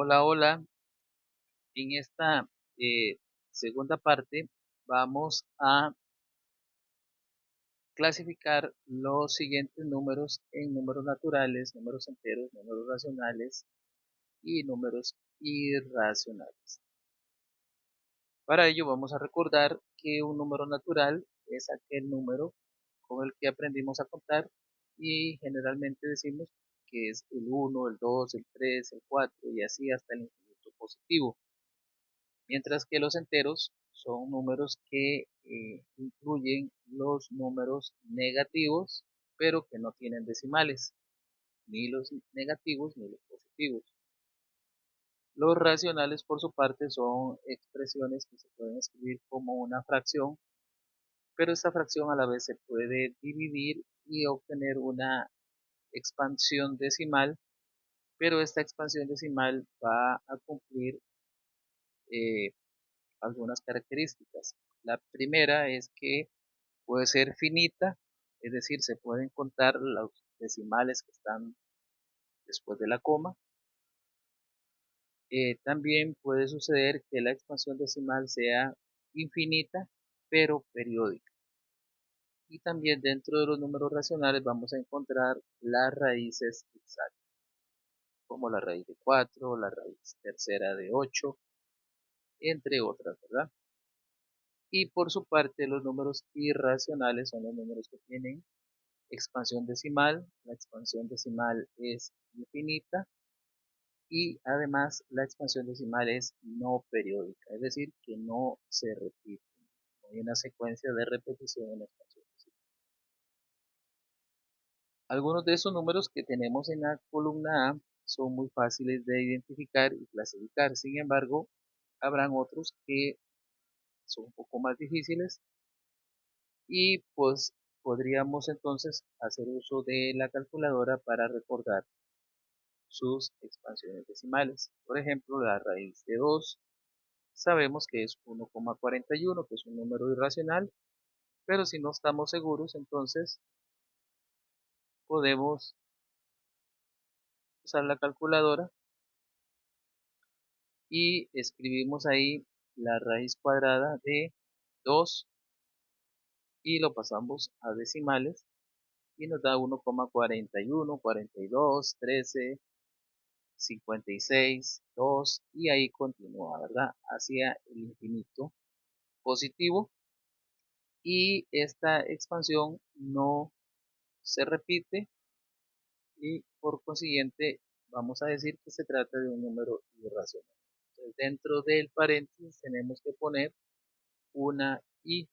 Hola, hola. En esta segunda parte vamos a clasificar los siguientes números en números naturales, números enteros, números racionales y números irracionales. Para ello vamos a recordar que un número natural es aquel número con el que aprendimos a contar y generalmente decimos que es el 1, el 2, el 3, el 4 y así hasta el infinito positivo. Mientras que los enteros son números que incluyen los números negativos, pero que no tienen decimales, ni los negativos ni los positivos. Los racionales, por su parte, son expresiones que se pueden escribir como una fracción, pero esta fracción a la vez se puede dividir y obtener una expansión decimal, pero esta expansión decimal va a cumplir eh, algunas características. La primera es que puede ser finita, es decir, se pueden contar los decimales que están después de la coma. También puede suceder que la expansión decimal sea infinita, pero periódica. Y también dentro de los números racionales vamos a encontrar las raíces exactas, como la raíz de 4, la raíz tercera de 8, entre otras, ¿verdad? Y por su parte, los números irracionales son los números que tienen expansión decimal. La expansión decimal es infinita y además la expansión decimal es no periódica, es decir, que no se repite. No hay una secuencia de repetición en la expansión decimal. Algunos de esos números que tenemos en la columna A son muy fáciles de identificar y clasificar. Sin embargo, habrán otros que son un poco más difíciles y pues podríamos entonces hacer uso de la calculadora para recordar sus expansiones decimales. Por ejemplo, la raíz de 2 sabemos que es 1,41, que es un número irracional, pero si no estamos seguros, entonces podemos usar la calculadora y escribimos ahí la raíz cuadrada de 2 y lo pasamos a decimales y nos da 1,41, 42, 13, 56, 2 y ahí continúa, ¿verdad? Hacia el infinito positivo y esta expansión no se repite y por consiguiente vamos a decir que se trata de un número irracional. Entonces, dentro del paréntesis tenemos que poner una i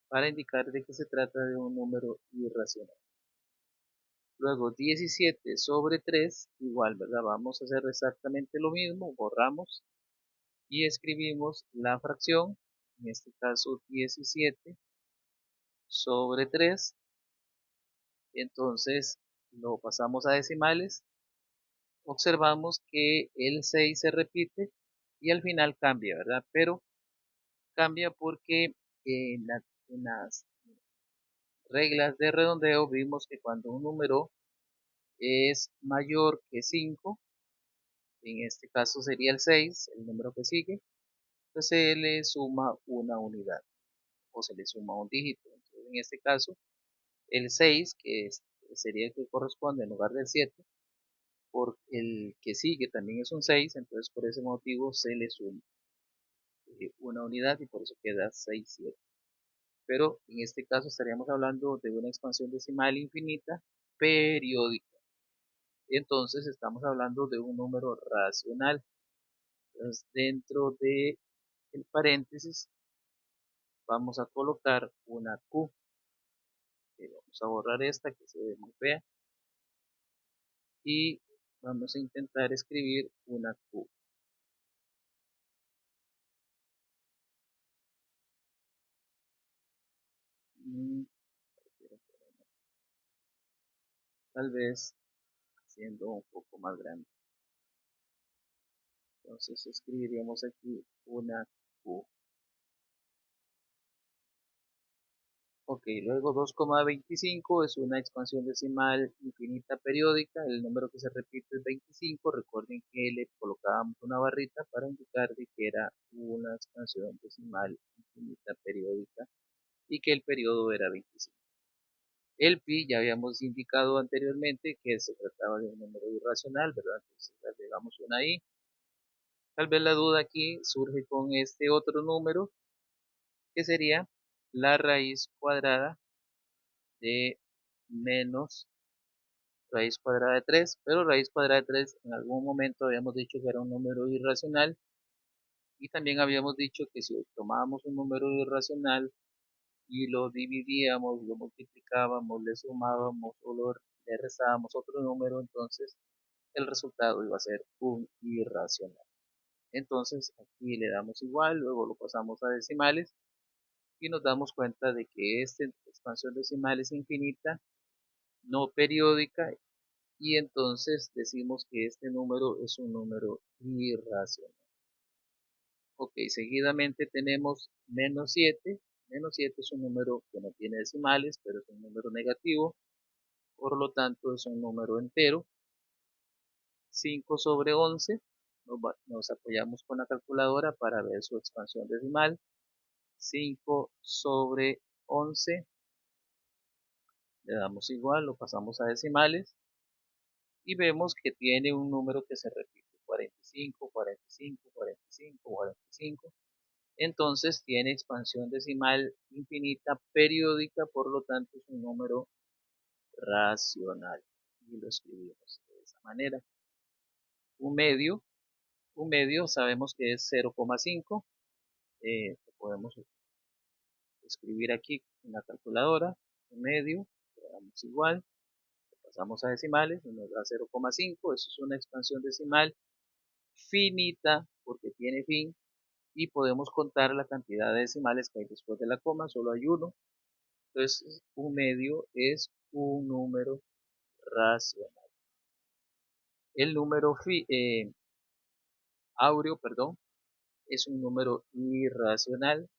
para indicar de que se trata de un número irracional. Luego 17 sobre 3, igual, ¿verdad? Vamos a hacer exactamente lo mismo, borramos y escribimos la fracción, en este caso 17 sobre 3, entonces lo pasamos a decimales, observamos que el 6 se repite y al final cambia, ¿verdad? Pero cambia porque en las reglas de redondeo vimos que cuando un número es mayor que 5, en este caso sería el 6, el número que sigue, pues se le suma una unidad o se le suma un dígito. Entonces, en este caso, el 6, sería el que corresponde en lugar del 7, por el que sigue también es un 6, entonces por ese motivo se le suma una unidad y por eso queda 6, 7. Pero en este caso estaríamos hablando de una expansión decimal infinita periódica. Entonces estamos hablando de un número racional. Entonces, dentro de el paréntesis vamos a colocar una Q. Vamos a borrar esta que se ve muy fea y vamos a intentar escribir una Q. Mm, Tal vez siendo un poco más grande. Entonces escribiríamos aquí una Q. Ok, luego 2,25 es una expansión decimal infinita periódica. El número que se repite es 25. Recuerden que le colocábamos una barrita para indicar de que era una expansión decimal infinita periódica y que el periodo era 25. El pi ya habíamos indicado anteriormente que se trataba de un número irracional, ¿verdad? Entonces le agregamos una i. Tal vez la duda aquí surge con este otro número, que sería la raíz cuadrada de menos raíz cuadrada de 3, pero raíz cuadrada de 3 en algún momento habíamos dicho que era un número irracional, y también habíamos dicho que si tomábamos un número irracional y lo dividíamos, lo multiplicábamos, le sumábamos o le restábamos otro número, entonces el resultado iba a ser un irracional. Entonces aquí le damos igual, luego lo pasamos a decimales y nos damos cuenta de que esta expansión decimal es infinita, no periódica, y entonces decimos que este número es un número irracional. Ok, seguidamente tenemos menos 7. Menos 7 es un número que no tiene decimales, pero es un número negativo, por lo tanto es un número entero. 5 sobre 11, nos apoyamos con la calculadora para ver su expansión decimal. 5 sobre 11, le damos igual, lo pasamos a decimales y vemos que tiene un número que se repite, 45, 45, 45, 45. Entonces tiene expansión decimal infinita periódica, por lo tanto es un número racional. Y lo escribimos de esa manera. Un medio, un medio sabemos que es 0,5. Lo podemos escribir aquí en la calculadora. Un medio, le damos igual, pasamos a decimales, nos da 0,5. Eso es una expansión decimal finita porque tiene fin, y podemos contar la cantidad de decimales que hay después de la coma, solo hay uno. Entonces un medio es un número racional. El número áureo, perdón, es un número irracional.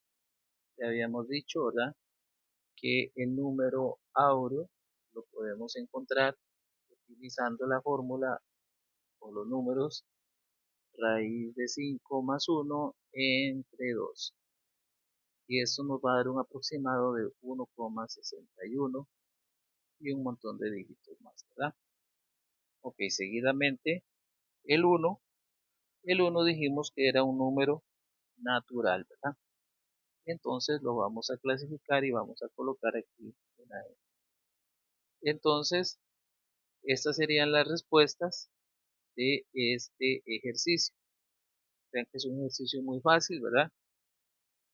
Ya habíamos dicho, ¿verdad?, que el número áureo lo podemos encontrar utilizando la fórmula o los números raíz de 5 más 1 entre 2. Y esto nos va a dar un aproximado de 1,61 y un montón de dígitos más, ¿verdad? Ok, seguidamente el 1. El 1 dijimos que era un número natural, ¿verdad? Entonces lo vamos a clasificar y vamos a colocar aquí una E. Entonces, estas serían las respuestas de este ejercicio. Vean que es un ejercicio muy fácil, ¿verdad?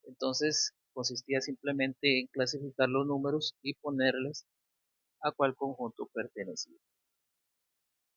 Entonces, consistía simplemente en clasificar los números y ponerles a cuál conjunto pertenecía.